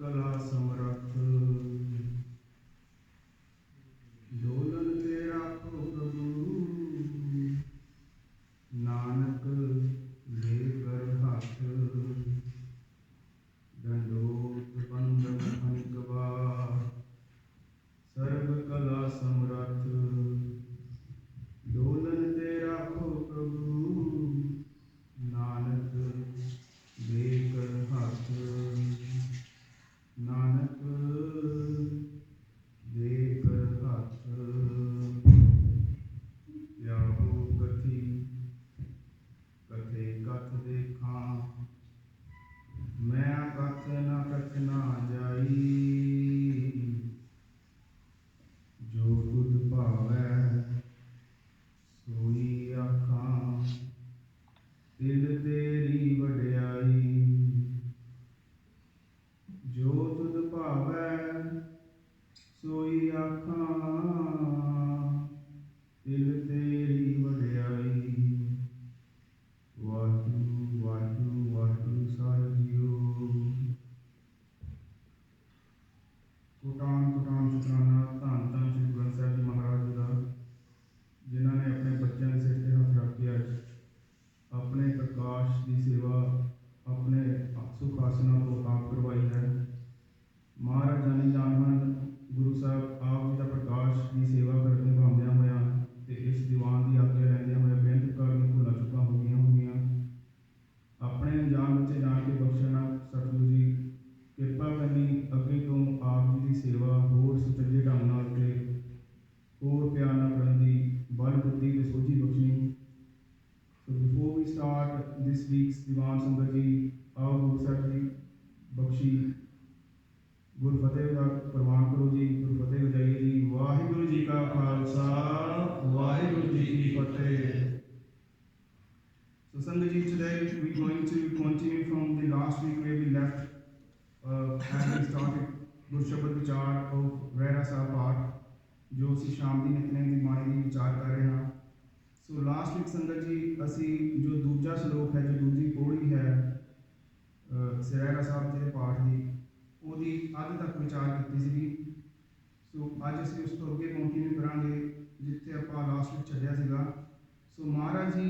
कला समरथ डोलन ते राखो प्रभु नानक ले कर हाथ दंडोत बंदन अनकबा सर्व कला समरथ डोलन ते राखो प्रभु नानक ले कर हाथ नानक ले कर हाथ या हो कथी कथे कथ देखा मैं कथ न जाई जो तुध भावै सोई आखां दिल तेरी वड्याई जो तुध भावै सोई आखां दिल तेरी वड्याई वाहिगुरू वाहिगुरू वाहिगुरू साहिब जीओ कोटान कोटान शुकराना धन धन श्री गुरु ग्रंथ साहिब जी महाराज जी का जिन्होंने अपने बच्चों के सिर से हथ रख के अज अपने प्रकाश की सेवा अपने सुख आसना को आप करवाई है। महाराज जानी जानवन गुरु साहब आप जी का प्रकाश की सेवा करके निभाद्या होया ते इस दीवान की आज्ञा लैंदिया होया बेनत करके भुला चुका हो गई होंगियां अपने अनजान बच्चे जान के बख्शना सतगुरु जी कृपा करनी अगे तो आप जी की सेवा होर सुचजे ढंग नाल ते होर प्यार नाल करन दी बल बुद्धि ते सोझी बख्शनी। So before we start this week's Diwan Sangat ji, आओ गुरु साहब जी बख्शी गुरु फतेह का प्रवान करो जी गुरु फतेह बजाइए जी। वाहिगुरु जी का खालसा वाहिगुरु जी की फतेह। So Sangat ji, today we're going to continue from the last week where we left as we started Guru Shabad Vichar of Rahrasa Path जो ਅਸੀਂ ਸ਼ਾਮ ਦੀ ਨਿਤਨੇਮ ਦੀ ਬਾਣੀ ਦੀ ਵਿਚਾਰ ਕਰ ਰਹੇ ਹਾਂ। ਸੋ ਲਾਸਟ ਵੀਕ ਸੰਗਤ ਜੀ ਅਸੀਂ ਜੋ ਦੂਜਾ ਸ਼ਲੋਕ ਹੈ ਜੋ ਦੂਜੀ ਪੌੜੀ ਹੈ ਰਹਿਰਾਸ ਸਾਹਿਬ ਜੀ ਦੇ ਪਾਠ ਦੀ ਉਹਦੀ ਅੱਧ ਤੱਕ ਵਿਚਾਰ ਕੀਤੀ ਸੀਗੀ। ਸੋ ਅੱਜ ਅਸੀਂ ਉਸ ਤੋਂ ਅੱਗੇ ਕੰਟੀਨਿਊ ਕਰਾਂਗੇ ਜਿੱਥੇ ਆਪਾਂ ਲਾਸਟ ਵਿੱਚ ਛੱਡਿਆ ਸੀਗਾ। ਸੋ ਮਹਾਰਾਜ ਜੀ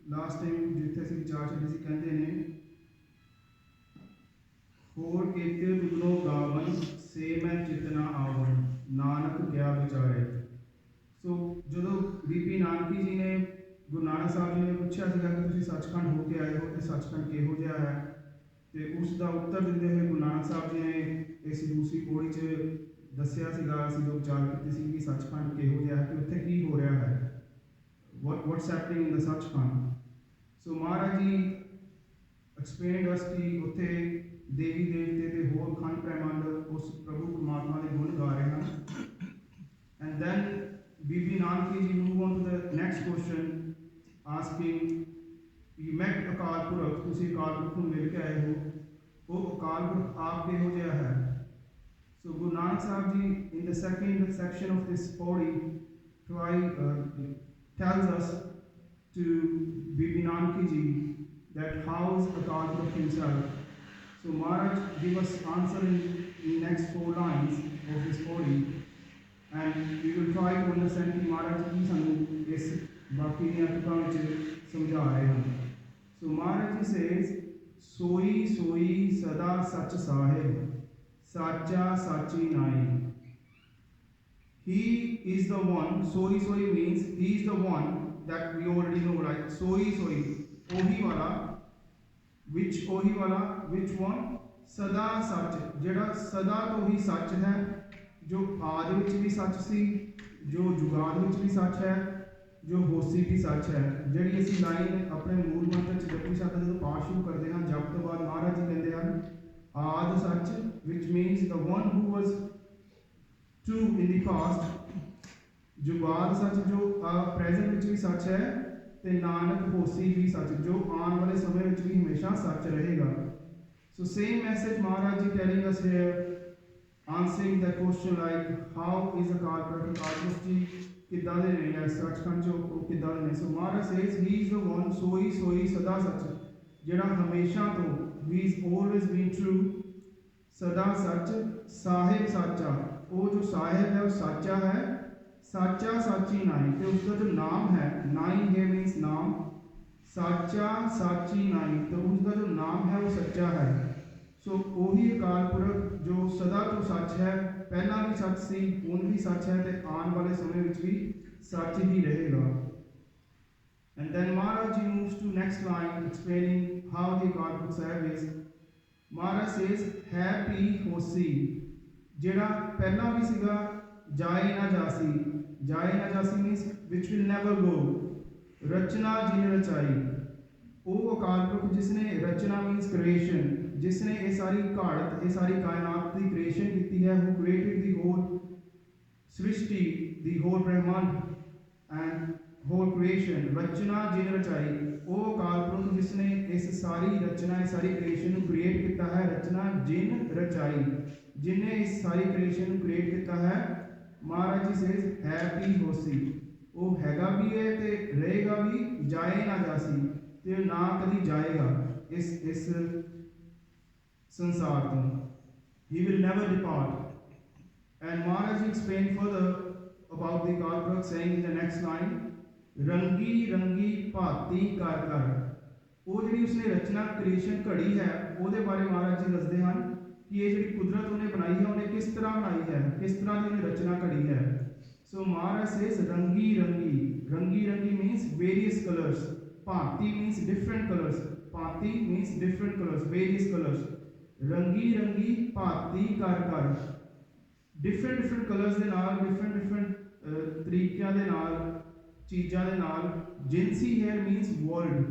ਲਾਸਟ ਟਾਈਮ ਜਿੱਥੇ ਅਸੀਂ ਵਿਚਾਰ ਛੱਡੇ ਸੀ ਕਹਿੰਦੇ ਨੇ ਹੋਰ ਕੀਤੇ ਬਿਗਨੋ ਗਾਵਨ ਸੇ ਮੈਂ ਚਿਤਨਾ ਆਵਨ नानक क्या विचारे। सो जो बीबी नानकी जी ने गुरु नानक साहब जी ने पूछा कि तुम सचखंड हो के आए हो तो सचखंड किहो जिहा है तो उसका उत्तर देते हुए गुरु नानक साहब जी ने इस दूसरी पौड़ी च दसिया असीं जो विचार की कि सचखंड किहो जिहा है कि उत्थे की हो रहा है what's happening in the Sachkhand. So Maharaj ji explain us कि उत्थे देवी देवते ते होर खंड ब्रह्मंड उस प्रभु परमात्मा के गुण गा रहे हैं। And then Bibi Nanaki ji move on to the next question asking you met Akal Purakh तुसीं अकाल पुरख नूं मिल के आए हो वो अकाल पुरख आप किहो जिहा है। सो Guru Nanak Sahib ji in the second section of this pauri tells us to Bibi Nanaki ji that how is अकाल पुरख himself। So Maharaj give us answer in next 4 lines of this podi and we will try to understand कि Maharaj की सानू इस बाकी दी अर्थां विच समझा रहे हैं। So Maharaj ji says सोई सोई सदा सच साहिब साचा साची नाई। He is the one, सोई सोई means he is the one that we already know, right? सोई सोई ओही वाला which ओही वाला which one सदा सच जेड़ा सदा तो ही सच है जो आदि विच भी सच सी जो जुगाद विच भी सच है जो होसी भी सच है। जिहड़ी असीं लाइन अपने मूल मंत्र च जपजी शब्द जदों पाठ शुरू करते हैं जप तो बाद महाराज जी कहते हैं आद सच which means the one who was true in the past जुगाद सच जो प्रेजेंट विच भी सच है ते नानक होसी भी सच जो आने वाले समय में भी हमेशा सच रहेगा। So same message Maharaj ji telling us here, answering the question like how is Akal Purkh Akal Purkh ji किद्दां दे ने या सचखंड जो किद्दां दे ने। So Maharaj says he is the one सोई सोई सदा सच जेड़ा हमेशा तो he is always been true सदा सच, साहिब साचा। वो जो साहिब है वो साचा है, साचा साची नाई। तो उसका जो नाम है, नाई है मीन्स नाम, साचा साची नाई, तो उसका जो नाम है वो सच्चा है। सो वही अकाल पुरख जो सदा तो सच है, पहला भी सच सी, हुण भी सच है, तो आने वाले समय में भी सच ही रहेगा। And then Maharaj ji moves to next line explaining how the Akal Purkh Sahib is. Maharaj says, happy hosi, ਜਿਹੜਾ ਪਹਿਲਾਂ ਵੀ ਸੀਗਾ, ਜਾਏ ਨਾ ਜਾਸੀ। ਜਾਏ ਨਾ ਜਾਸੀ means which will never go। ਰਚਨਾ ਜਿਨ ਰਚਾਈ, ਉਹ ਅਕਾਲ ਪੁਰਖ ਜਿਸਨੇ, ਰਚਨਾ means creation, जिसने ये सारी घाड़त, ये सारी कायनात की क्रिएशन की है, who created the whole Srishti, the whole ब्रह्मांड and whole creation। रचना जिन रचाई, वो अकाल पुरख जिसने इस सारी रचना, इस सारी क्रिएशन को क्रिएट किया है। रचना जिन रचाई, जिन्हें इस सारी क्रिएशन को क्रिएट किया है। महाराज जी सेज हैप्पी होसी, वो हैगा भी है ते रहेगा भी, जाए ना जासी, ते ना कभी जाएगा इस संसार तो। He will never depart। And Maharaj explained further about the Akal Purkh, saying in the next line, रंगी रंगी भाती कर कर। वो जी उसने रचना क्रिएशन घड़ी है, वो बारे महाराज जी दसते हैं कि ये जी कुदरत उन्हें बनाई है, उन्हें किस तरह बनाई है, किस तरह की उन्हें रचना घड़ी है। सो महाराज सेज रंगी रंगी, रंगी रंगी मीन्स वेरियस कलर्स, भाती मीन्स डिफरेंट कलर्स, भाती means different colours, various colours. रंगी रंगी भाती कर कर, डिफरेंट डिफरेंट कलर्स के नाल, डिफरेंट डिफरेंट तरीकों के नाल, चीज़ों के नाल। जिनसी हेयर मीनस वर्ल्ड,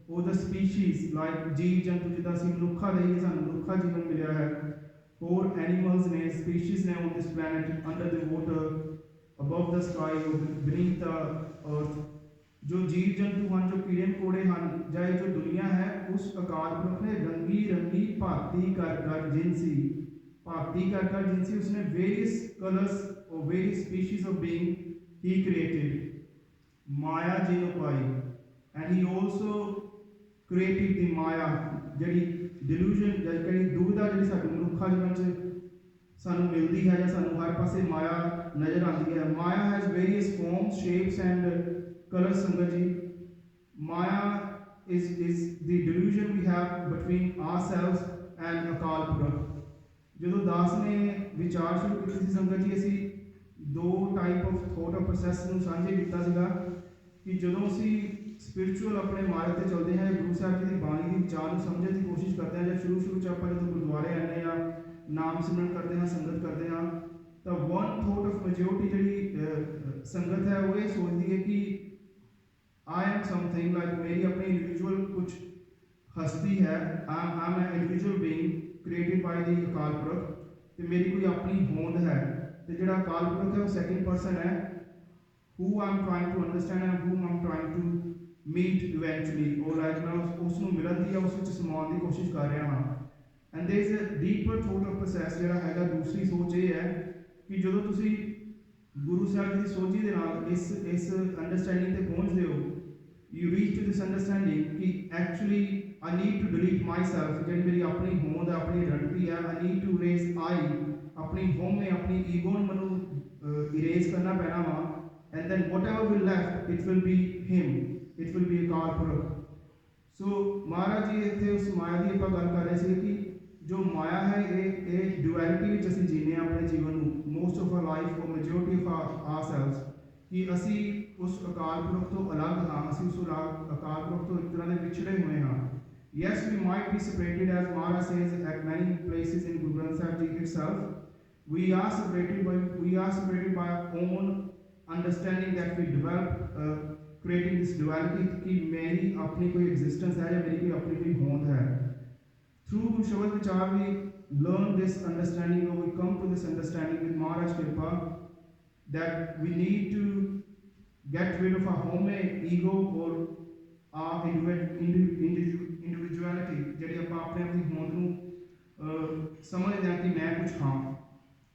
वो द स्पीशीज लाइक जीव जंतु, जिदा असीं मनुखा रही, सानूं मनुखा जीवन मिलिया है। होर एनीमल्स ने, स्पीशीज ने on this planet, under the water, above the sky, beneath the earth. जो जीव जंतु हैं, जो कीड़े मकोड़े हैं, या जो दुनिया है, उस अकाल पुरख ने रंगी रंगी भाती कर कर जिनसी, भाती कर कर जिनसी, उसने वेरियस कलर्स और various species of being he created. माया जिन उपाई, and he also created the maya, जी डिल्यूजन, जी दुविधा जी साडे मनुखा जीवन च सानूं मिलती है, या सानूं हर पासे माया नज़र आती है। Maya has various forms, shapes and colours. संगत जी, माया is the delusion we have between ourselves and अकाल पुरख। जो दास ने विचार शुरू की संगत जी, असी दो type of thought of process ਨੂੰ ਸਾਂਝੇ ਕੀਤਾ ਸੀਗਾ कि ਜਦੋਂ ਅਸੀਂ स्पिरिचुअल अपने मार्ग से चलते हैं, गुरु साहब जी की बाणी की विचार को समझने की कोशिश करते हैं, जब शुरू च आप जो गुरुद्वारे आने या नाम सिमरन करते हैं, संगत करते हैं, तो वन थॉट ऑफ मेजोरिटी जी संगत है वो ये सोचती है कि आई एम समथिंग लाइक, मेरी अपनी इंडिविजुअल कुछ हस्ती है, I am an individual being created by the अकाल पुरख, तो मेरी कोई अपनी होंद है। तो जो अकाल पुरख है वो सैकेंड पर्सन है, who I'm trying to understand and whom I'm trying to meet eventually, or like मैं उसनों मिलन दी या उस विच समाउण दी कोशिश कर रहा हाँ। And there is a deeper thought of process जिहड़ा हैगा। दूसरी सोच ये है कि जो तुसी गुरु साहब की सोची दे नाल इस अंडरस्टैंडिंग ते पहुंचदे हो, you reach to this understanding कि actually I need to delete my self, जी मेरी अपनी होंद है, अपनी आइडेंटिटी है, I need to erase I, अपनी होम में अपनी ईगो मैं इरेज करना पैना वा। And then whatever will left, it will be him, it will be Akal Purkh। So महाराज जी इत्थे उस माया की आप गल कर रहे थे कि जो माया है ये ड्यूअलिटी विच असीं जीने अपने जीवन में, मोस्ट ऑफ आवर लाइफ और मेजोरिटी ऑफ आवर सेल्स, कि असी उस अकाल पुरख तो अलग हाँ, असी उस अकाल पुरख तो एक तरह के विछड़े हुए हाँ। Yes, we might be separated, as Maharaj says at many places in Guru Granth Sahib Ji itself, we are separated by our own understanding that we develop, creating this duality कि मेरी अपनी कोई एग्जिस्टेंस है या मेरी कोई अपनी कोई होंद है। Through shabad vichar we learn this understanding, और we come to this understanding with Maharaj kirpa that we need to get rid of our haumai ego और आवर इंडिविजुअलिटी, जी आप अपने अपनी होंद को समझते हैं कि मैं कुछ हाँ।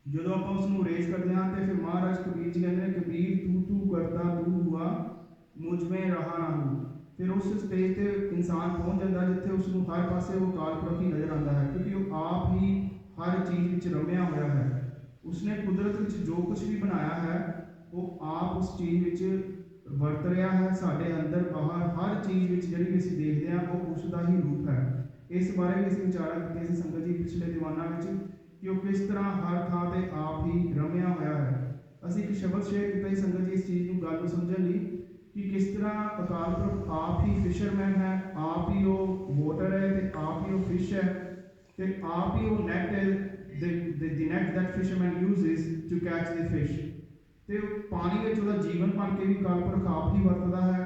जो आप उसको रेज करते हैं तो फिर महाराज कबीर जी कहते हैं, कबीर तू तू करता तू हुआ मुझ में रहा ना हो। फिर उस स्टेज पर इंसान पहुँच जाता है जिथे उसको हर पासे वो अकाल पुरख ही नज़र आता है, क्योंकि वो आप ही हर ਵਿੱਚ ਰਮਿਆ ਹੋਇਆ ਹੈ। ਉਸਨੇ ਕੁਦਰਤ ਵਿੱਚ ਜੋ ਕੁਝ ਵੀ ਬਣਾਇਆ ਹੈ ਉਹ ਆਪ ਉਸ ਚੀਜ਼ ਵਿੱਚ ਵਰਤ ਰਿਹਾ ਹੈ। ਸਾਡੇ ਅੰਦਰ ਬਾਹਰ ਹਰ ਚੀਜ਼ ਵਿੱਚ ਜਿਹੜੀ ਵੀ ਅਸੀਂ ਦੇਖਦੇ ਹਾਂ ਉਹ ਉਸ ਦਾ ਹੀ ਰੂਪ ਹੈ। ਇਸ ਬਾਰੇ ਵੀ ਅਸੀਂ ਵਿਚਾਰਾਂ ਕੀਤੀਆਂ ਸੀ ਸੰਗਤ ਜੀ ਪਿਛਲੇ ਦੀਵਾਨਾਂ ਵਿੱਚ ਕਿ ਉਹ ਕਿਸ ਤਰ੍ਹਾਂ ਹਰ ਥਾਂ 'ਤੇ ਆਪ ਹੀ ਰਮਿਆ ਹੋਇਆ ਹੈ। ਅਸੀਂ ਇੱਕ ਸ਼ਬਦ ਸ਼ੇਅਰ ਕੀਤਾ ਸੀ ਸੰਗਤ ਜੀ ਇਸ ਚੀਜ਼ ਨੂੰ ਗੱਲ ਨੂੰ ਸਮਝਣ ਲਈ ਕਿ ਕਿਸ ਤਰ੍ਹਾਂ ਅਕਾਲ ਪੁਰਖ ਆਪ ਹੀ ਫਿਸ਼ਰਮੈਨ ਹੈ, ਆਪ ਹੀ ਉਹ ਵਾਟਰ ਹੈ ਅਤੇ ਆਪ ਹੀ ਉਹ ਫਿਸ਼ ਹੈ ਅਤੇ ਆਪ ਹੀ ਉਹ ਨੈਟ ਹੈ the net that fisherman uses to catch the fish। ਤੇ ਪਾਣੀ ਵਿੱਚ ਉਹਦਾ ਜੀਵਨ ਬਣ ਕੇ ਵੀ ਅਕਾਲ ਪੁਰਖ ਆਪ ਹੀ ਵਰਤਦਾ ਹੈ।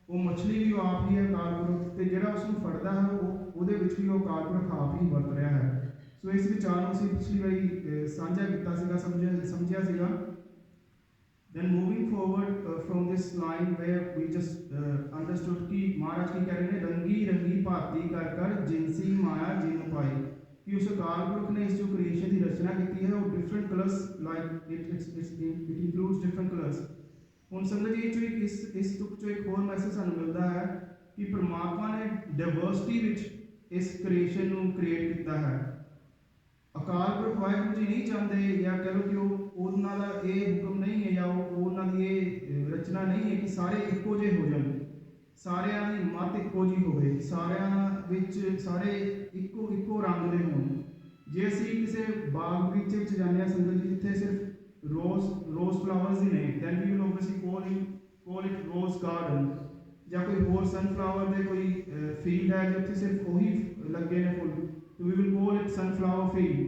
ਉਹ ਮੱਛਲੀ ਵੀ ਆਪ ਹੀ ਹੈ ਅਕਾਲ ਪੁਰਖ, ਤੇ ਜਿਹੜਾ ਉਸ ਨੂੰ ਫੜਦਾ ਹੈ ਉਹਦੇ ਵਿੱਚ ਵੀ ਉਹ ਅਕਾਲ ਪੁਰਖ ਆਪ ਹੀ ਵਰਤ ਰਿਹਾ ਹੈ। ਸੋ ਇਸ ਵਿਚਾਰ ਨੂੰ ਅਸੀਂ ਪਿਛਲੀ ਵਾਰੀ ਸਾਂਝਾ ਕੀਤਾ ਸੀਗਾ, ਸਮਝਿਆ ਸੀਗਾ। Then moving forward from this line where we just understood कि महाराज की कह रहे हैं रंगी रंगी भांति कर कर जिनसी माया जिन पाई, कि उस अकाल पुरख ने इस जो क्रिएशन की रचना की है वो different colours like it includes different colours. ਹੁਣ ਸੰਗਤ ਜੀ ਚੋਂ ਇਸ ਤੁਕ ਚੋਂ ਇੱਕ ਹੋਰ ਮੈਸੇਜ ਸਾਨੂੰ ਮਿਲਦਾ ਹੈ ਕਿ ਪਰਮਾਤਮਾ ਨੇ ਡਾਇਵਰਸਿਟੀ ਵਿੱਚ ਇਸ ਕ੍ਰੀਏਸ਼ਨ ਨੂੰ ਕ੍ਰੀਏਟ ਕੀਤਾ ਹੈ। ਅਕਾਲ ਪੁਰਖ ਵਾਹਿਗੁਰੂ ਜੀ ਨਹੀਂ ਚਾਹੁੰਦੇ ਜਾਂ ਕਹਿ ਲਓ ਕਿ ਉਹਨਾਂ ਦਾ ਇਹ ਹੁਕਮ ਨਹੀਂ ਹੈ ਜਾਂ ਉਹਨਾਂ ਦੀ ਇਹ ਰਚਨਾ ਨਹੀਂ ਹੈ ਕਿ ਸਾਰੇ ਇੱਕੋ ਜਿਹੇ ਹੋ ਜਾਣ, ਸਾਰਿਆਂ ਦੀ ਮੱਤ ਇੱਕੋ ਜਿਹੀ ਹੋਵੇ, ਸਾਰਿਆਂ ਵਿੱਚ ਸਾਰੇ ਇੱਕੋ ਰੰਗ ਦੇ ਹੋਣ। ਜੇ ਅਸੀਂ ਕਿਸੇ ਬਾਗ ਬਗੀਚੇ ਵਿੱਚ ਜਾਂਦੇ ਹਾਂ ਸੰਗਤ ਜੀ ਜਿੱਥੇ ਸਿਰਫ ਰੋਜ਼ ਫਲਾਵਰਸ ਹੀ ਨੇ, ਦੈਨ ਵੀ ਵਿਲ ਓਬਵੀਅਸਲੀ ਕੋਲ ਇਟ ਰੋਜ਼ ਗਾਰਡਨ। ਜਾਂ ਕੋਈ ਹੋਰ ਸਨਫਲਾਵਰ ਦੇ ਕੋਈ ਫੀਲਡ ਹੈ ਜਿੱਥੇ ਸਿਰਫ ਉਹੀ ਲੱਗੇ ਨੇ ਫੁੱਲ, so we will call it sunflower field.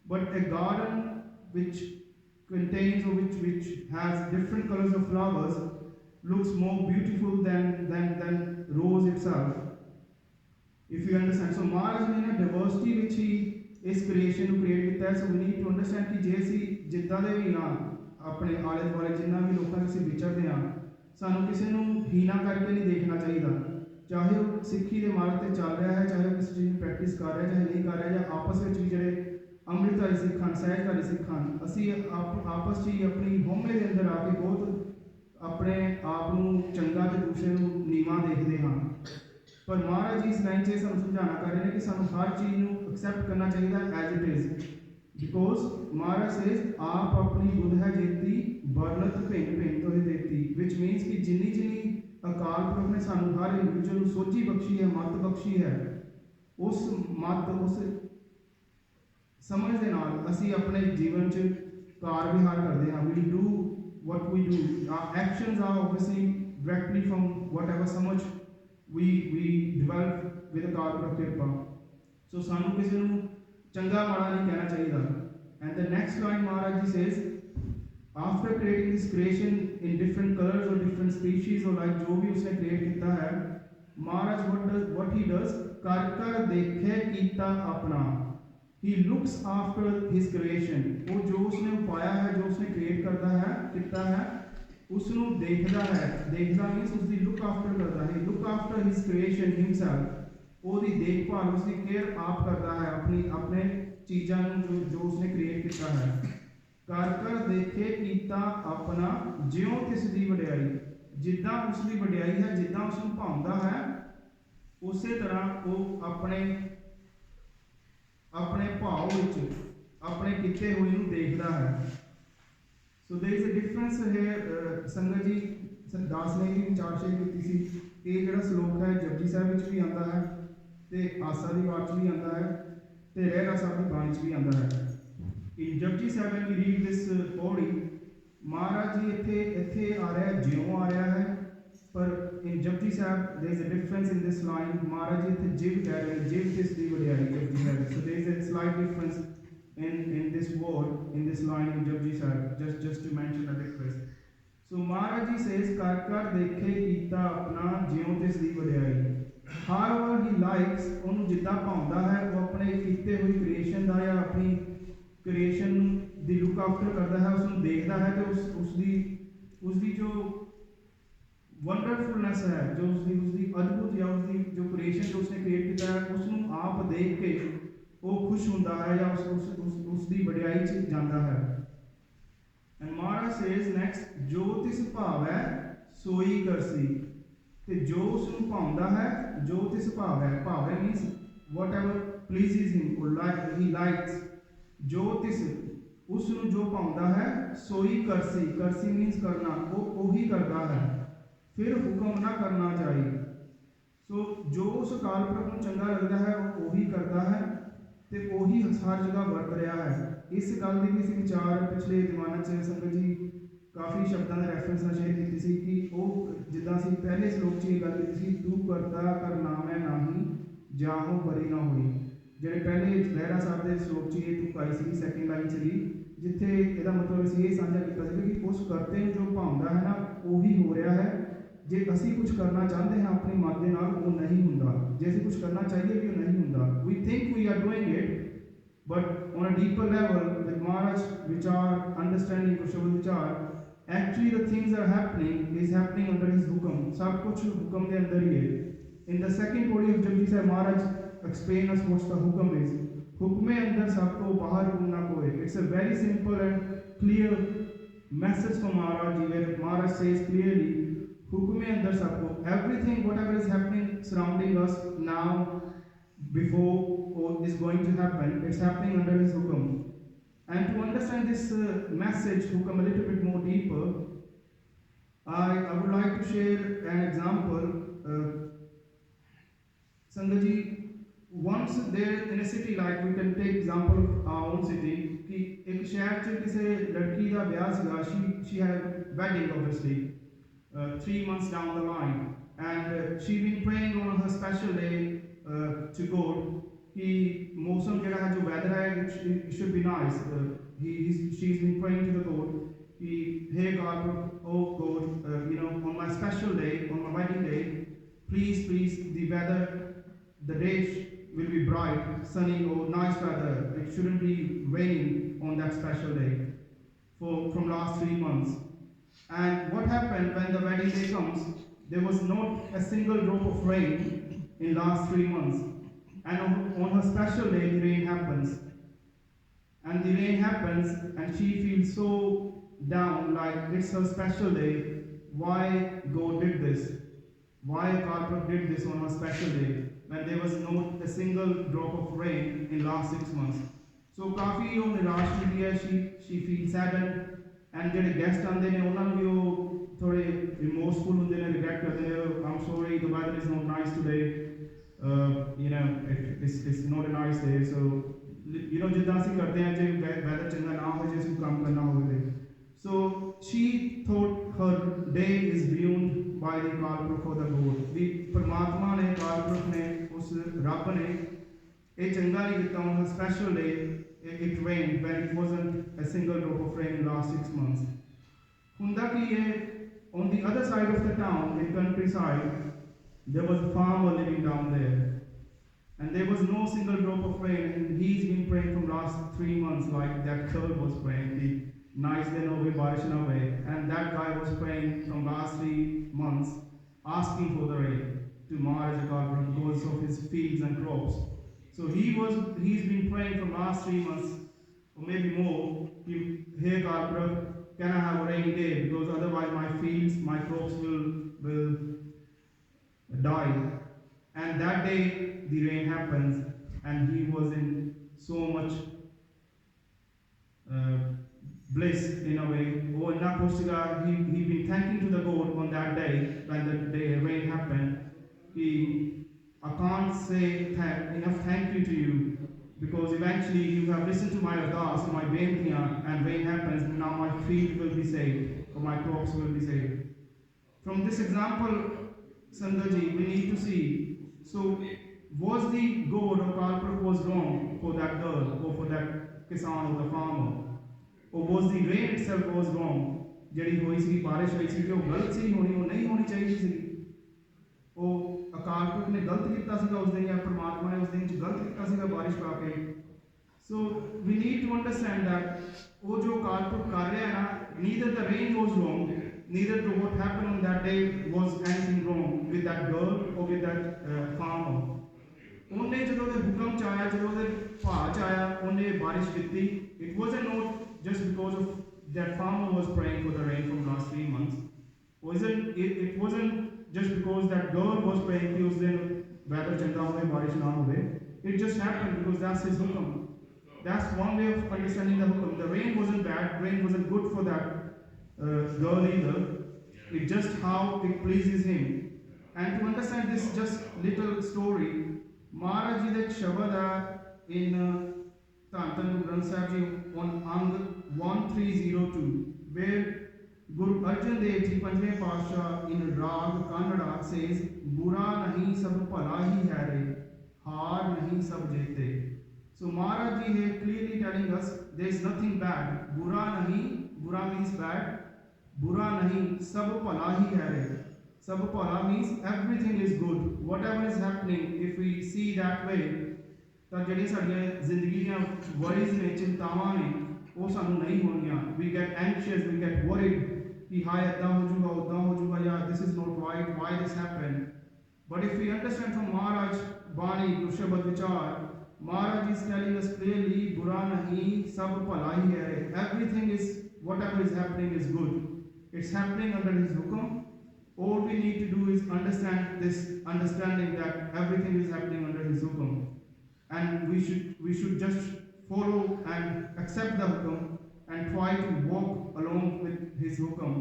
But a garden which contains or which has different colors of flowers looks more beautiful than rose itself, if you understand. So Maharaj ne diversity which he is creation ਨੂੰ create ਕੀਤਾ ਹੈ। So we need to understand ਕਿ ਜੇ ਅਸੀਂ ਜਿੱਦਾਂ ਦੇ ਵੀ ਹਾਂ ਆਪਣੇ ਆਲੇ ਦੁਆਲੇ ਜਿੰਨਾ ਵੀ ਲੋਕਾਂ ਵਿੱਚ ਵਿਚਰਦੇ ਹਾਂ, ਸਾਨੂੰ ਕਿਸੇ ਨੂੰ ਹੀਨਾ ਕਰਕੇ ਨਹੀਂ ਦੇਖਣਾ ਚਾਹੀਦਾ। ਚਾਹੇ ਉਹ ਸਿੱਖੀ ਦੇ ਮਾਰਗ 'ਤੇ ਚੱਲ ਰਿਹਾ ਹੈ, ਚਾਹੇ ਉਹ ਕਿਸੇ ਚੀਜ਼ ਨੂੰ ਪ੍ਰੈਕਟਿਸ ਕਰ ਰਿਹਾ ਚਾਹੇ ਨਹੀਂ ਕਰ ਰਿਹਾ, ਜਾਂ ਆਪਸ ਵਿੱਚ ਵੀ ਜਿਹੜੇ ਅੰਮ੍ਰਿਤਧਾਰੀ ਸਿੱਖ ਹਨ, ਸਹਿਜਧਾਰੀ ਸਿੱਖ ਹਨ, ਅਸੀਂ ਆਪਸ 'ਚ ਹੀ ਆਪਣੀ ਹਉਮੈ ਦੇ ਅੰਦਰ ਆ ਕੇ ਬਹੁਤ ਆਪਣੇ ਆਪ ਨੂੰ ਚੰਗਾ ਤੇ ਦੂਸਰੇ ਨੂੰ ਨੀਵਾਂ ਦੇਖਦੇ ਹਾਂ। ਪਰ ਮਹਾਰਾਜ ਜੀ ਇਸ ਲਾਈਨ 'ਚ ਸਾਨੂੰ ਸਮਝਾਉਣਾ ਕਰ ਰਹੇ ਨੇ ਕਿ ਸਾਨੂੰ ਹਰ ਚੀਜ਼ ਨੂੰ ਐਕਸੈਪਟ ਕਰਨਾ ਚਾਹੀਦਾ as it is, because Maharaj says ਆਪ ਆਪਣੀ ਬੁੱਧ ਹੈ ਜੇਤੀ ਬਰਨਤ ਭਿੰਨ ਭਿੰਨ ਤੋਹਿ ਦੇਤੀ, ਵਿਚ ਮੀਨਸ ਕਿ ਜਿੰਨੀ ਅਕਾਲ ਪੁਰਖ ਨੇ ਸਾਨੂੰ ਹਰ ਇੰਡੀਵਿਜੂਅਲ ਨੂੰ ਸੋਝੀ ਬਖਸ਼ੀ ਹੈ, ਮੱਤ ਬਖਸ਼ੀ ਹੈ, ਉਸ ਮੱਤ ਉਸ ਸਮਝ ਦੇ ਨਾਲ ਅਸੀਂ ਆਪਣੇ ਜੀਵਨ 'ਚ ਕਾਰ ਵਿਹਾਰ ਕਰਦੇ ਹਾਂ। We do what we do, our actions are obviously directly from whatever samajh we develop with Akal Purkh Kripa। So ਸਾਨੂੰ ਕਿਸੇ ਨੂੰ ਚੰਗਾ ਮਾੜਾ ਨਹੀਂ ਕਹਿਣਾ ਚਾਹੀਦਾ। And the next line Maharaj ji says, after creating this creation in different colors or different species or like जो भी उसने create ਕੀਤਾ है, Maharaj what he does, कर कर देखे कीता अपना, he looks after his creation। वो जो उसने पाया है, जो उसने create करता है कितना है, उसनों देखता है, देखता मीन्स उसकी look after करता है, look after his creation himself, ਉਹਦੀ ਦੇਖਭਾਲ ਉਸਦੀ ਕੇਅਰ ਆਪ ਕਰਦਾ ਹੈ ਆਪਣੇ ਚੀਜ਼ਾਂ ਨੂੰ ਜੋ ਉਸਨੇ ਕ੍ਰੀਏਟ ਕੀਤਾ ਹੈ। ਕਰ ਕਰ ਦੇਖੇ ਕੀਤਾ ਆਪਣਾ, ਜਿਉਂ ਤਿਸ ਦੀ ਵਡਿਆਈ, ਜਿੱਦਾਂ ਉਸ ਦੀ ਵਡਿਆਈ ਹੈ, ਜਿੱਦਾਂ ਉਸ ਨੂੰ ਭਾਉਂਦਾ ਹੈ, ਉਸੇ ਤਰ੍ਹਾਂ ਉਹ ਆਪਣੇ ਭਾਵ ਵਿੱਚ ਆਪਣੇ ਕੀਤੇ ਹੋਏ ਨੂੰ ਦੇਖਦਾ ਹੈ। ਸੋ ਦੇयर इज अ डिफरेंस है ਸੰਗਤ ਜੀ ਦਾਸ ਨੇ ਵੀ ਵਿਚਾਰ ਸ਼ੇਅਰ ਕੀਤੀ ਸੀ। ਇਹ ਜਿਹੜਾ ਸ਼ਲੋਕ ਹੈ ਜਪਜੀ ਸਾਹਿਬ ਵਿੱਚ ਵੀ ਆਉਂਦਾ ਹੈ ਤੇ ਆਸਾ ਦੀ ਬਾਣੀ 'ਚ ਵੀ ਆਉਂਦਾ ਹੈ ਤੇ ਰਹਿਰਾਸ ਸਾਹਿਬ ਦੀ ਬਾਣੀ 'ਚ ਵੀ ਆਉਂਦਾ ਹੈ। ਇਨ Japji Sahib when we read this ਪੌੜੀ, ਮਹਾਰਾਜ ਜੀ ਇੱਥੇ ਆ ਰਿਹਾ ਜਿਉਂ ਆ ਰਿਹਾ ਹੈ, ਪਰ in Japji Sahib there is a difference in this line। Maharaj ji ਇੱਥੇ ਜਿਵ ਕਹਿ ਰਹੇ, ਜਿਵ ਤਿਸ ਦੀ ਵਡਿਆਈ Japji Sahib. so there is a slight difference in this word, in this line in Japji Sahib, just to mention a difference। So Maharaj ji says कर कर देखे कीता अपना, जिਉਂ तिस दी वडियाई। however he likes, ਉਹਨੂੰ ਜਿੱਦਾਂ ਭਾਉਂਦਾ ਹੈ ਉਹ ਆਪਣੇ ਕੀਤੇ ਹੋਈ ਕ੍ਰੀਏਸ਼ਨ ਦਾ ਜਾਂ ਆਪਣੀ ਕ੍ਰੀਏਸ਼ਨ ਦੀ ਲੁੱਕ ਆਫਟਰ ਕਰਦਾ ਹੈ, ਉਸ ਨੂੰ ਦੇਖਦਾ ਹੈ ਤੇ ਉਸ ਦੀ ਜੋ ਵੰਡਰਫੁਲਨੈਸ ਹੈ, ਜੋ ਉਸਦੀ ਅਦਭੁਤ ਜਾਂ ਉਸਦੀ ਜੋ ਕ੍ਰੀਏਸ਼ਨ ਜੋ ਉਸਨੇ ਕ੍ਰੀਏਟ ਕੀਤਾ ਹੈ, ਉਸ ਨੂੰ ਆਪ ਦੇਖ ਕੇ ਉਹ ਖੁਸ਼ ਹੁੰਦਾ ਹੈ ਜਾਂ ਉਸ ਦੀ ਵਡਿਆਈ 'ਚ ਜਾਂਦਾ ਹੈ। ਐਂਡ ਮਹਾਰਾਜ ਸੇਜ਼ ਨੈਕਸਟ, ਜੋ ਤਿਸ ਭਾਵ ਹੈ ਸੋਈ ਕਰਸੀ, ਤੇ ਜੋ ਉਸ ਨੂੰ ਭਾਉਂਦਾ ਹੈ, ਜੋ ਤਿਸ ਭਾਵ ਹੈ, ਭਾਵ ਹੈ means whatever pleases him or he likes, ਜੋ ਤਿਸ ਉਸ ਨੂੰ ਜੋ ਪਾਉਂਦਾ ਹੈ ਸੋਈ ਕਰਸੀ, ਕਰਸੀ ਮੀਨਸ ਕਰਨਾ, ਉਹ ਉਹੀ ਕਰਦਾ ਹੈ, ਫਿਰ ਹੁਕਮ ਨਾ ਕਰਨਾ ਚਾਹੀਏ। ਸੋ ਜੋ ਉਸ ਅਕਾਲ ਪੁਰਖ ਨੂੰ ਚੰਗਾ ਲੱਗਦਾ ਹੈ ਉਹ ਉਹੀ ਕਰਦਾ ਹੈ ਤੇ ਉਹੀ ਹਰ ਜਗ੍ਹਾ ਵਰਤ ਰਿਹਾ ਹੈ। ਇਸ ਗੱਲ ਦੀ ਵੀ ਅਸੀਂ ਵਿਚਾਰ ਪਿਛਲੇ ਦਿਮਾਨਾਂ 'ਚ ਸੰਗਤ ਜੀ ਕਾਫੀ ਸ਼ਬਦਾਂ ਦਾ ਰੈਫਰੈਂਸ ਨਾਲ ਸ਼ੇਅਰ ਕੀਤੀ ਸੀ ਕਿ ਉਹ ਜਿੱਦਾਂ ਅਸੀਂ ਪਹਿਲੇ ਸ਼ਲੋਕ 'ਚ ਇਹ ਗੱਲ ਕੀਤੀ ਸੀ, ਤੂੰ ਕਰਤਾ ਕਰ ਨਾਮੈ ਨਾਹੀ ਜਾਹੋ ਬਰੀ ਨਾ ਹੋਈ। ਜਿਹੜੇ ਪਹਿਲੇ ਲਹਿਰਾ ਸਾਹਿਬ ਦੇ ਸ਼ਲੋਕ 'ਚ ਇਹ ਤੁਕ ਆਈ ਸੀ ਸੈਕਿੰਡ ਲਾਈਨ 'ਚ ਵੀ, ਜਿੱਥੇ ਇਹਦਾ ਮਤਲਬ ਅਸੀਂ ਇਹ ਸਾਂਝਾ ਕੀਤਾ ਸੀ ਕਿ ਉਸ ਕਰਤੇ ਨੂੰ ਜੋ ਭਾਉਂਦਾ ਹੈ ਨਾ ਉਹੀ ਹੋ ਰਿਹਾ ਹੈ। ਜੇ ਅਸੀਂ ਕੁਝ ਕਰਨਾ ਚਾਹੁੰਦੇ ਹਾਂ ਆਪਣੀ ਮਤ ਦੇ ਨਾਲ ਉਹ ਨਹੀਂ ਹੁੰਦਾ, ਜੇ ਅਸੀਂ ਕੁਝ ਕਰਨਾ ਚਾਹੀਏ ਵੀ ਉਹ ਨਹੀਂ ਹੁੰਦਾ। We think we are doing it but on a deeper level with Maharaj Vichar, understanding Kushaval Vichar, actually the things are happening is happening under his hukam. सब कुछ हुक्म के अंदर ही है। In the second body of Japji Sahib, Maharaj explain us what the hukam is. हुक्मे अंदर सबको बाहर घूमना कोई। It's a very simple and clear message from Maharaj ji where Maharaj says clearly, हुक्मे अंदर सबको, everything whatever is happening surrounding us now, before or is going to happen, it's happening under his hukam. And to understand this message hukam a little bit more deeper, I would like to share an example. Sangaji, once there in a city, like we can take example of our own city, कि एक शहर च किसी लड़की का ब्याह सीगा, she had a wedding obviously 3 months down the line, and she been praying on her special day to God कि मौसम जड़ा है जो weather है it should be nice. She's been praying to the God कि hey God, oh God, on my special day, on my wedding day, please the weather, the day will be bright, sunny or nice weather. It shouldn't be raining on that special day from last 3 months. And what happened when the wedding day comes? There was not a single drop of rain in last 3 months. And on her special day, the rain happens. And the rain happens, and she feels so down, like it's her special day. Why God did this? Why Karpur did this on her special day when there was not a single drop of rain in last 6 months? So काफी वो निराश हुई है, she feels saddened. And ਜਿਹੜੇ guest ਆਉਂਦੇ ਨੇ ਉਹਨਾਂ ਨੂੰ ਵੀ ਉਹ ਥੋੜੇ ਰਿਮੋਰਸਫੁਲ ਹੁੰਦੇ ਨੇ, ਰਿਗਰੈਟ ਕਰਦੇ ਨੇ, I'm sorry the weather is not nice today, it's not a nice day, so ਜਿੱਦਾਂ ਅਸੀਂ ਕਰਦੇ ਹਾਂ ਜੇ weather ਚੰਗਾ ਨਾ ਹੋਵੇ, ਜੇ ਅਸੀਂ ਕੰਮ ਕਰਨਾ ਹੋਵੇ। So she thought her day is ruined by the Akal Purkh or the God, ਵੀ ਪਰਮਾਤਮਾ ਨੇ, ਅਕਾਲ ਪੁਰਖ ਨੇ, ਉਸ ਰੱਬ ਨੇ ਇਹ ਚੰਗਾ ਨਹੀਂ ਕੀਤਾ on her special day. It rained when it wasn't a single drop of rain in the last 6 months. Hunda ki ye, on the other side of the town, in countryside, there was a farmer living down there. And there was no single drop of rain, and he's been praying from last 3 months like that girl was praying. The nice day no way, barish na way. And that guy was praying from last 3 months, asking for the rain to Maharaj Akal Purkh because of his fields and crops. So he's been praying from last 3 months, or maybe more, hey Akal Purkh, can I have a rainy day? Because otherwise my fields, my crops will die. And that day the rain happens, and he was in so much bliss in a way. Oh, in that he been thanking to the God on that day when the day rain happened. I can't say enough thank you to you, because eventually you have listened to my ardas, to my bentiyan, and rain happens, and now my field will be saved, or my crops will be saved. From this example, Sangaji, we need to see, so was the God of Akal Purkh was wrong for that girl, or for that kisan or the farmer? Or was the rain itself was wrong? ਜਿਹੜੀ ਹੋਈ ਸੀ ਬਾਰਿਸ਼ ਹੋਈ ਸੀ ਕਿ ਉਹ ਗਲਤ ਸੀ, ਹੋਣੀ ਉਹ ਨਹੀਂ ਹੋਣੀ ਚਾਹੀਦੀ ਸੀ? ਉਹ ਅਕਾਲ ਪੁਰਖ ਨੇ ਗਲਤ ਕੀਤਾ ਸੀਗਾ ਉਸ ਦਿਨ, ਜਾਂ ਪਰਮਾਤਮਾ ਨੇ ਉਸ ਦਿਨ 'ਚ ਗਲਤ ਕੀਤਾ ਸੀਗਾ ਬਾਰਿਸ਼ ਪਾ ਕੇ? So we need to understand that ਉਹ ਜੋ ਅਕਾਲ ਪੁਰਖ ਕਰ ਰਿਹਾ ਨਾ, neither the rain was wrong, neither to what happen on that day was anything wrong with that girl or with that farmer. ਉਹਨੇ ਜਦੋਂ ਉਹਦੇ ਹੁਕਮ 'ਚ ਆਇਆ, ਜਦੋਂ ਉਹਦੇ ਭਾਅ 'ਚ ਆਇਆ, ਉਹਨੇ ਬਾਰਿਸ਼ ਕੀਤੀ। It was note just because of that farmer was praying for the rain from last 3 months. It wasn't just because that girl was praying कि उस दिन weather चंगा होवे, बारिश ना होवे. It just happened because that's his hukam. That's one way of understanding the hukum. The rain wasn't bad, rain wasn't good for that girl either. It's just how it pleases him. And to understand this just little story, Maharaj Ji that Shabad in Dhan Dhan Granth Sahib Ji on Ang 1302, where Guru Arjan Dev Ji Panjve Pasha in Rag Kannada says, Bura nahi sab bhala hi hai re, haar nahi sab jete. So Maharaj Ji here clearly telling us there is nothing bad. Bura nahi, bura means bad. Bura nahi, sab bhala hi hai re. Sab bhala means everything is good. Whatever is happening, if we see that way, ਤਾਂ ਜਿਹੜੀ ਸਾਡੀਆਂ ਜ਼ਿੰਦਗੀ ਦੀਆਂ worries ਨੇ ਚਿੰਤਾਵਾਂ ਨੇ ਉਹ ਸਾਨੂੰ ਨਹੀਂ ਹੋਣਗੀਆਂ we get anxious we get worried ਕਿ ਹਾਏ ਇੱਦਾਂ ਹੋ ਜਾਊਗਾ ਉੱਦਾਂ ਹੋ ਜਾਊਗਾ ਜਾਂ this is not right why this happen but if we understand from Maharaj bani gurshabad ਵਿਚਾਰ Maharaj is telling us clearly bura nahi sab bhala hi hai everything is whatever is happening is good it's happening under his hukum all we need to do is understand this understanding that everything is happening under his hukum and we should just follow and accept the hukum and try to walk along with his hukum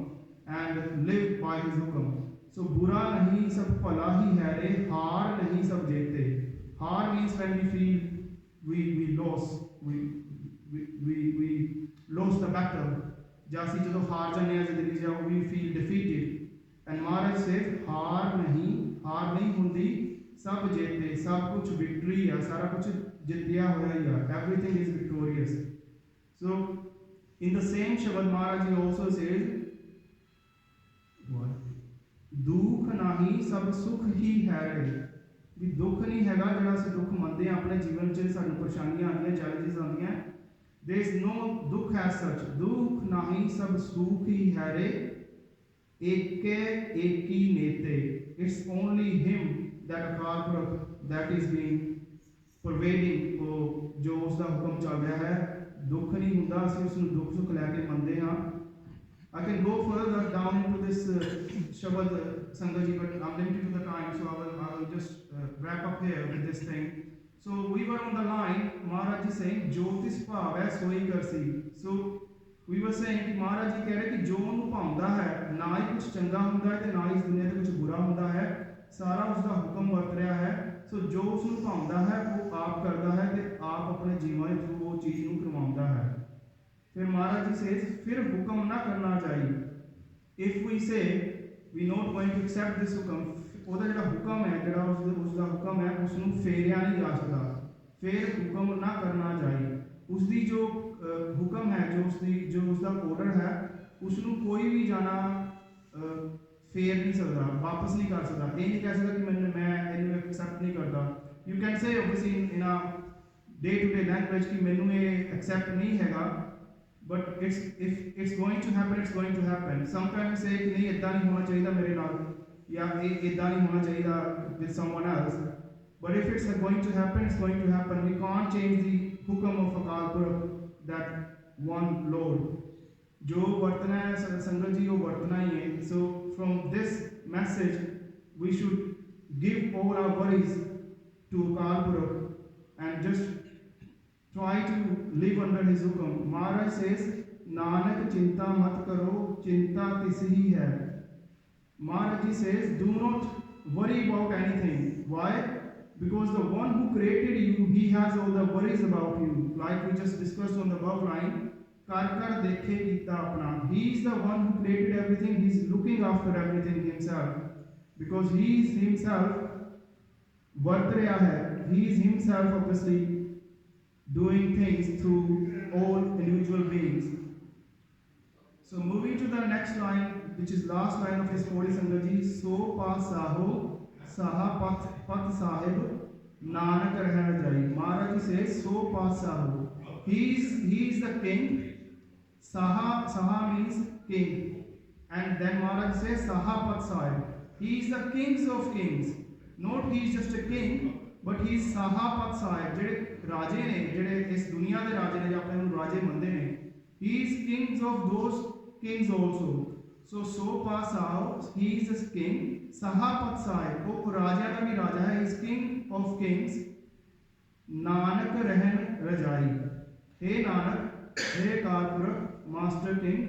and live by his hukum. So bura nahi sab bhala hi hai re, haar nahi sab jete. Haar means when we feel we lost the battle. Jasi jadon haar jane zindagi ja we feel defeated. And Maharaj says haar nahi hundi. सब जीते सब कुछ victory है सारा कुछ जितिया होया ही है everything is victorious. So in the same Shabad Maharaj Ji also says दुख नहीं सब सुख ही है भी दुख नहीं हैगा जिहड़ा असीं दुख मंनदे हां अपने जीवन च सानूं परेशानियां आंदियां चैलेंजेस आंदियां there is no दुख as such दुख नहीं सब सुख ही है रे एके एकी नेते it's only him that Akal Purkh that is being pervading जो उसका हुक्म चल रहा है दुख नहीं हुंदा असीं उसनूं दुख सुख लैके मंनदे हां. I can go further down into this Shabad Sangat ji but I'm limited to the time so I will just wrap up here with this thing. So we were on the line Maharaj Ji saying Jyotis bhav hai soi karsi. So we were saying कि Maharaj Ji कह रहे कि जो उन्हें भावता है ना ही कुछ चंगा होता है ना ही इस दुनिया में कुछ बुरा होता है सारा उसका हुक्म वर्त रहा है. सो जो उसको भावता है वो आप करता है कि आप अपने जीवन में वो चीज़ को करवाता है. फिर महाराज जी से फिर हुक्म ना करना चाहिए. If we say we not going to accept this hukam ਉਹਦਾ ਜਿਹੜਾ ਹੁਕਮ ਹੈ ਜਿਹੜਾ ਉਸਦਾ ਹੁਕਮ ਹੈ ਉਸ ਨੂੰ ਫੇਰਿਆ ਨਹੀਂ ਜਾ ਸਕਦਾ. ਫਿਰ ਹੁਕਮ ਨਾ ਕਰਨਾ ਚਾਹੀਏ. ਉਸਦੀ ਜੋ ਹੁਕਮ ਹੈ ਜੋ ਉਸਦਾ ਆਰਡਰ ਹੈ ਉਸ ਨੂੰ ਕੋਈ ਵੀ ਜਾਣਾ फेर नहीं सकता वापस नहीं कर सकता ये नहीं कह सकता कि मैं इन्हें एक्सेप्ट नहीं करता. You can say obviously in a day to day language कि मैनू ये एक्सेप्ट नहीं हैगा but if it's going to happen sometimes say कि नहीं इदा नहीं होना चाहिए मेरे नाल या इदा नहीं होना चाहिए with someone else but if it's going to happen we can't change the hukam of Akal Purakh that one Lord जो वर्तना है संगत जी वो वर्तना ही है. So from this message we should give all our worries to Akal Purakh and just try to live under his hukam. Maharaj says Nanak चिंता मत करो चिंता तिस ही है. Maharaj ji says do not worry about anything. Why? Because the one who created you, he has all the worries about you. Like we just discussed on the above line. कर देखे कीता अपना. He is the one who created everything. He is looking after everything himself. Because he is himself वर्त रहा है. He is himself obviously doing things through all individual beings. So moving to the next line, which is last line of his Pori Sangat ji. So pa saho saha pat sahib nanak रहना चाहिए. Maharaj ji says so pa saho. He is the king. Saha means king. And then Maharaj says Sahapat Sahib. He is the kings of kings. Not he is just a king, but he is Sahapat Sahib. जेड़े राजे ने जेड़े इस दुनिया के राजे ने अपने उन राजे मंदे ने. He is kings of those kings also. So pa Sahib, he is a king. Sahapat Sahib, वो राजा का भी राजा है. He is king of kings. Nanak रहन रजाई. हे नानक, हे Karpurakh, master king,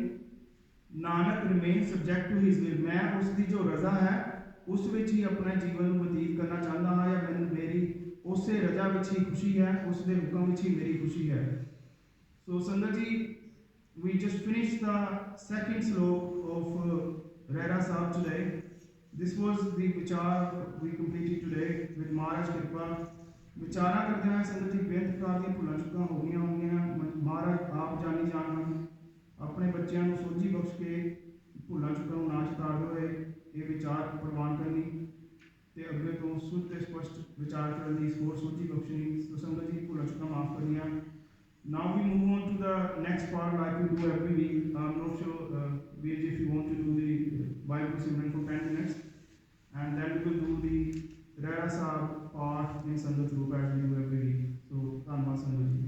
Nanak remain subject to his will. ਮੈਂ ਉਸ ਦੀ ਜੋ ਰਜ਼ਾ ਹੈ ਉਸ ਵਿੱਚ ਹੀ ਆਪਣੇ ਜੀਵਨ ਨੂੰ ਬਤੀਤ ਕਰਨਾ ਚਾਹੁੰਦਾ ਹਾਂ, ਜਾਂ ਮੈਨੂੰ ਮੇਰੀ ਉਸੇ ਰਜ਼ਾ ਵਿੱਚ ਹੀ ਖੁਸ਼ੀ ਹੈ, ਉਸ ਦੇ ਹੁਕਮ ਵਿੱਚ ਹੀ ਮੇਰੀ ਖੁਸ਼ੀ ਹੈ। ਸੋ ਸੰਗਤ ਜੀ, we just finished the second sloka of Rehra Sahib today. This was the vichar we completed today with Maharaj Kripa। ਵਿਚਾਰਾਂ ਕਰਦੇ ਹੋਏ ਸੰਗਤ ਜੀ ਬੇਅੰਤ ਪ੍ਰਕਾਰ ਦੀਆਂ ਭੁੱਲਾਂ ਚੁੱਕਾਂ ਹੋ ਗਈਆਂ ਹੋਣਗੀਆਂ। ਮਹਾਰਾਜ ਆਪ ਜਾਣੀ ਜਾਣ ਹਨ, ਆਪਣੇ ਬੱਚਿਆਂ ਨੂੰ ਸੋਝੀ ਬਖਸ਼ ਕੇ ਭੁੱਲਾਂ ਚੁੱਕਾਂ ਨੂੰ ਨਾਸ਼ ਤਾਰਦੇ ਹੋਏ ਇਹ ਵਿਚਾਰ ਪ੍ਰਵਾਨ ਕਰਨੀ ਤੇ ਅੱਗੇ ਤੋਂ ਸ਼ੁੱਧ ਤੇ ਸਪਸ਼ਟ ਵਿਚਾਰ ਕਰਨ ਦੀ ਹੋਰ ਸੋਝੀ ਬਖਸ਼ਣੀ। ਸੋ ਸੰਗਤ ਜੀ ਭੁੱਲਾਂ ਚੁੱਕਾਂ ਮਾਫ ਕਰਨੀਆਂ। Now we move on to the next part like we do every week. I'm not sure, Veer, if you want to do the Bible Simran for 10 minutes, and then we will do the Rehra Sahib part in Sangat Group as we do every week. So, Dhanwad Sangat ji.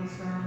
also